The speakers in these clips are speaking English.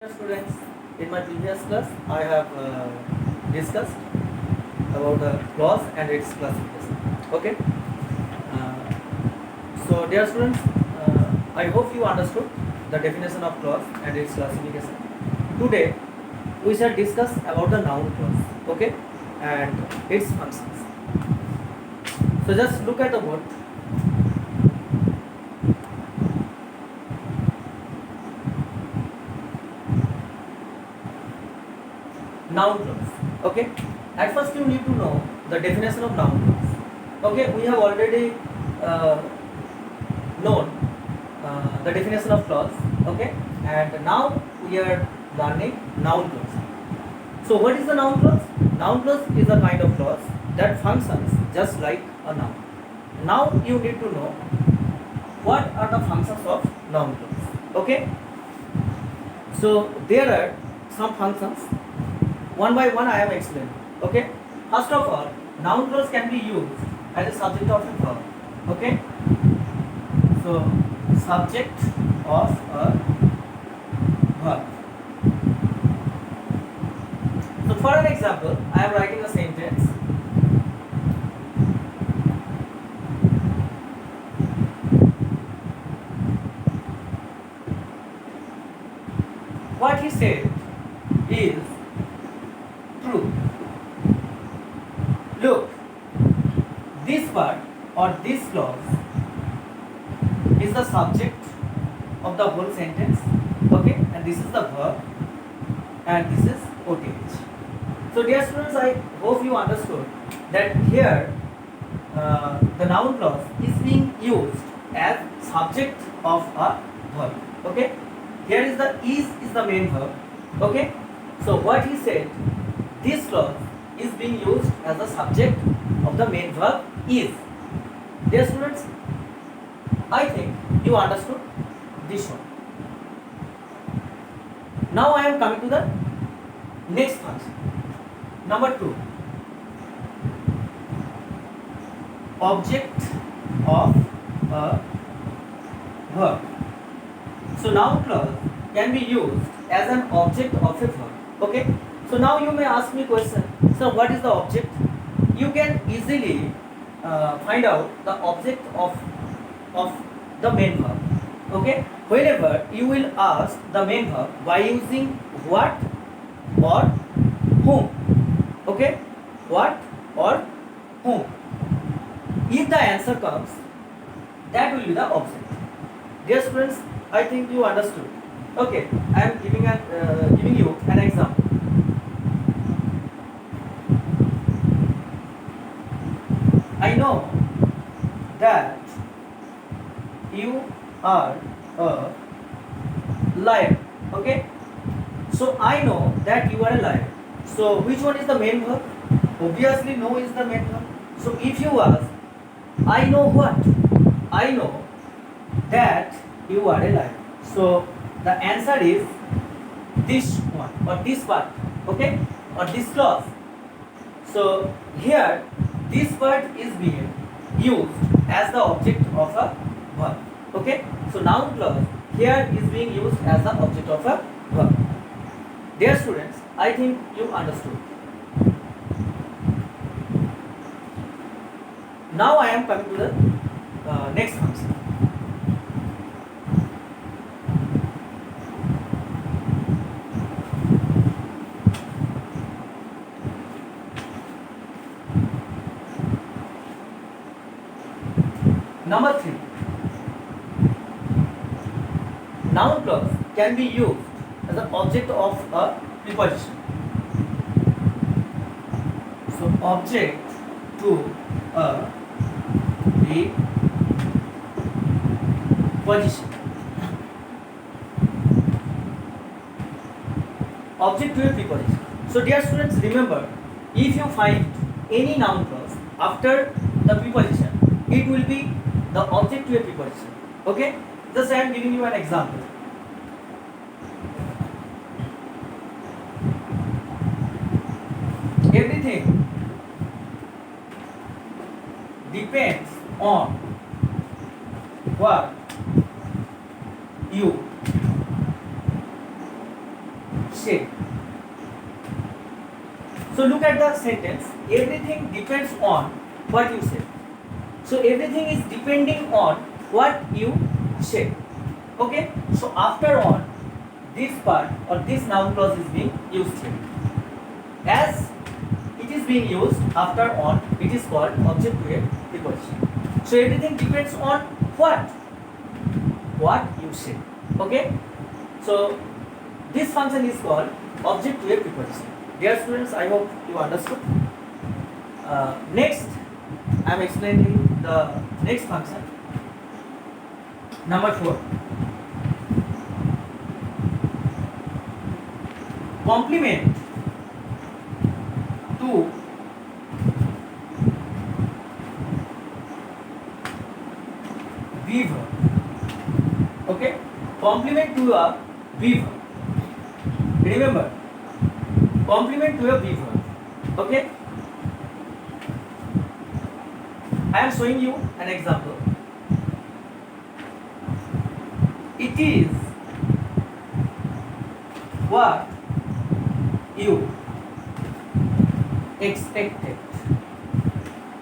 Dear students, in my previous class, I have discussed about the clause and its classification. Okay. Dear students, I hope you understood the definition of clause and its classification. Today, we shall discuss about the noun clause. Okay, and its functions. So just look at the word. Noun clause. Okay. At first, you need to know the definition of noun clause. Okay, we have already known the definition of clause. Okay, and now we are learning noun clause. So, what is the noun clause? Noun clause is a kind of clause that functions just like a noun. Now, you need to know what are the functions of noun clause. Okay, so there are some functions. One by one I am explaining. Okay. First of all, noun clause can be used as a subject of a verb. Okay. So subject of a verb. So for an example, I am writing a sentence. What he said is true. Look, this part or this clause is the subject of the whole sentence. Okay, and this is the verb, and this is OTH. So, dear students, I hope you understood that here the noun clause is being used as subject of a verb. Okay, here is the main verb. Okay, so what he said, this clause is being used as the subject of the main verb is. Dear students, I think you understood this one. Now I am coming to the next function. Number 2. Object of a verb. So noun clause can be used as an object of a verb. Okay. So now you may ask me question. So what is the object? You can easily find out the object of the main verb. Okay. Whenever you will ask the main verb by using what or whom. Okay. What or whom. If the answer comes, that will be the object. Dear students, I think you understood. Okay. I am giving you an example. I know that you are a liar. Okay. So I know that you are a liar. So which one is the main verb? Obviously no is the main verb. So if you ask, I know what? I know that you are a liar. So the answer is this one or this part. Okay. Or this clause. So here this part is being used as the object of a verb. Okay. So noun clause here is being used as the object of a verb. Dear students, I think you understood. Now I am coming to the next function. Number 3. Noun clause can be used as an object of a preposition. So object to a preposition. Object to a preposition. So dear students, remember, if you find any noun clause after the preposition, it will be the object to a preposition. Okay. Just I am giving you an example. Everything depends on what you said. So look at the sentence. Everything depends on what you said. So everything is depending on what you said. Okay. So after on, this part or this noun clause is being used here. As it is being used after on, it is called object to a preposition. So everything depends on what? What you say. Okay. So this function is called object to a preposition. Dear students, I hope you understood. Next, I am explaining the next function. Number 4. Complement to be verb. Okay, complement to a be verb. Remember, complement to a be verb. Okay, I am showing you an example. It is what you expected.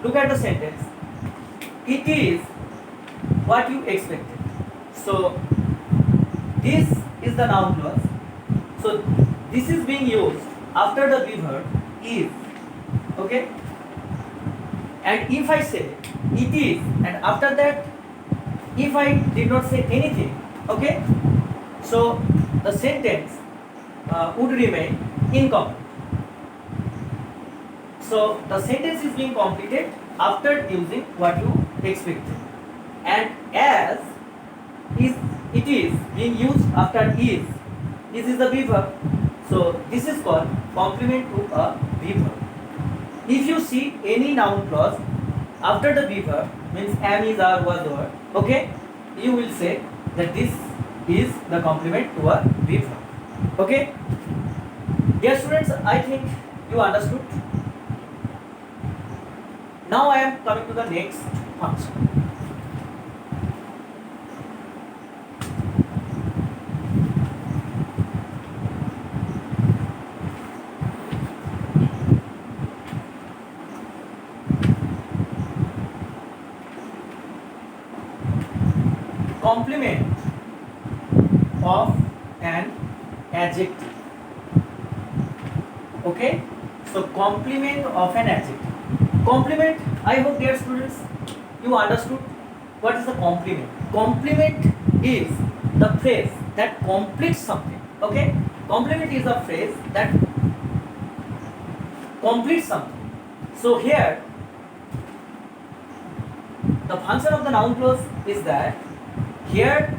Look at the sentence. It is what you expected. So this is the noun clause. So this is being used after the be verb is. Okay. And if I say it is, and after that, if I did not say anything, okay, so the sentence would remain incomplete. So the sentence is being completed after using what you expected, and as is it is being used after is. This is the be verb. So this is called complement to a be verb. If you see any noun clause after the be verb, means am, is, are, was, were, okay, you will say that this is the complement to a be verb. Okay, dear students, I think you understood. Now I am coming to the next function. Complement of an adjective. Okay, so complement of an adjective. Complement, I hope dear students you understood what is the complement. Complement is the phrase that completes something. Okay, complement is a phrase that completes something. So here the function of the noun clause is that here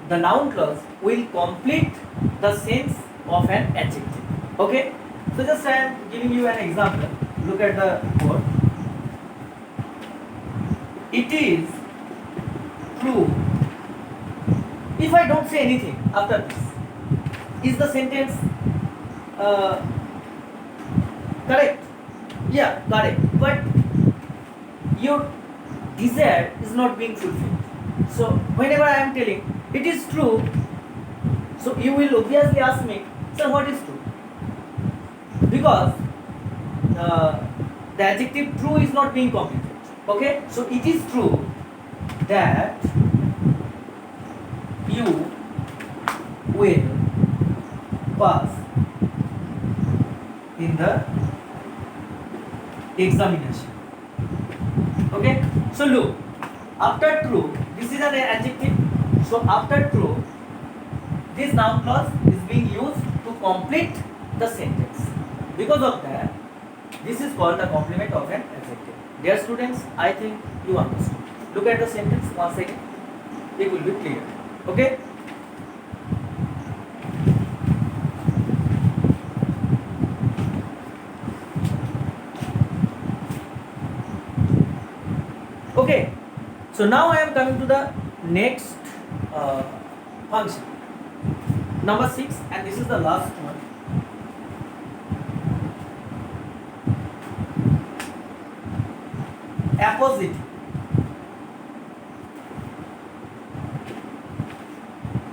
the noun clause will complete the sense of an adjective. Okay, so just I am giving you an example. Look at the word. It is true. If I don't say anything after this, is the sentence correct? Yeah, correct. But your desire is not being fulfilled. So whenever I am telling it is true, so you will obviously ask me, sir, what is true? Because the adjective true is not being completed. Okay, so it is true that you will pass in the examination. Okay, so look, after true, this is an adjective. So after true, this noun clause is being used to complete the sentence. Because of that, this is called the complement of an adjective. Dear students, I think you understood. Look at the sentence once again. It will be clear. Okay? Okay. So now I am coming to the next function. Number 6, and this is the last one. Appositive.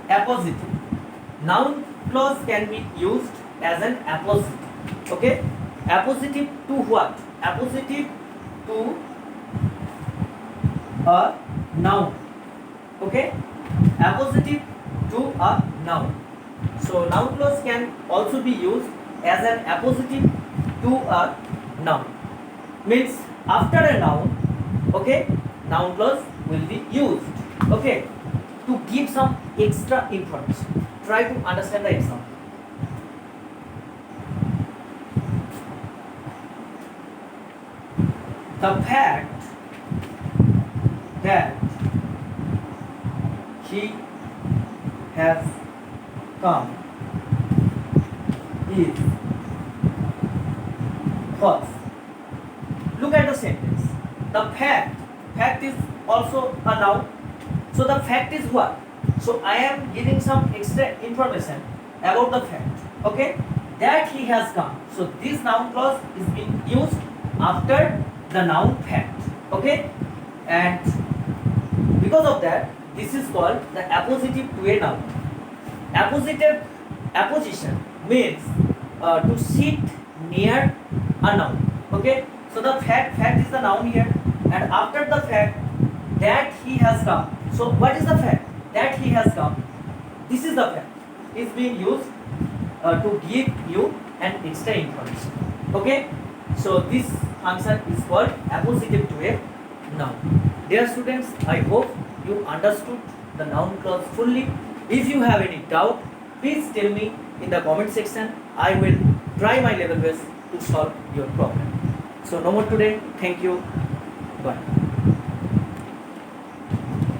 Appositive. Noun clause can be used as an appositive. Okay, appositive to what? Appositive to a noun. Okay, appositive to a noun. So noun clause can also be used as an appositive to a noun. Means after a noun, okay, noun clause will be used. Okay, to give some extra information. Try to understand the example. The fact that he has come is false. Look at the sentence. The fact is also a noun. So the fact is what? So I am giving some extra information about the fact. Okay, that he has come. So this noun clause is being used after the noun fact. Okay, and because of that, this is called the appositive to a noun. Apposition means to sit near a noun. Okay, so the fact is the noun here, and after the fact that he has come. So what is the fact? That he has come. This is the fact. Is being used to give you an extra information. Okay, so this function is called appositive to a noun. Dear students, I hope you understood the noun clause fully. If you have any doubt, please tell me in the comment section. I will try my level best to solve your problem. So no more today. Thank you. Bye.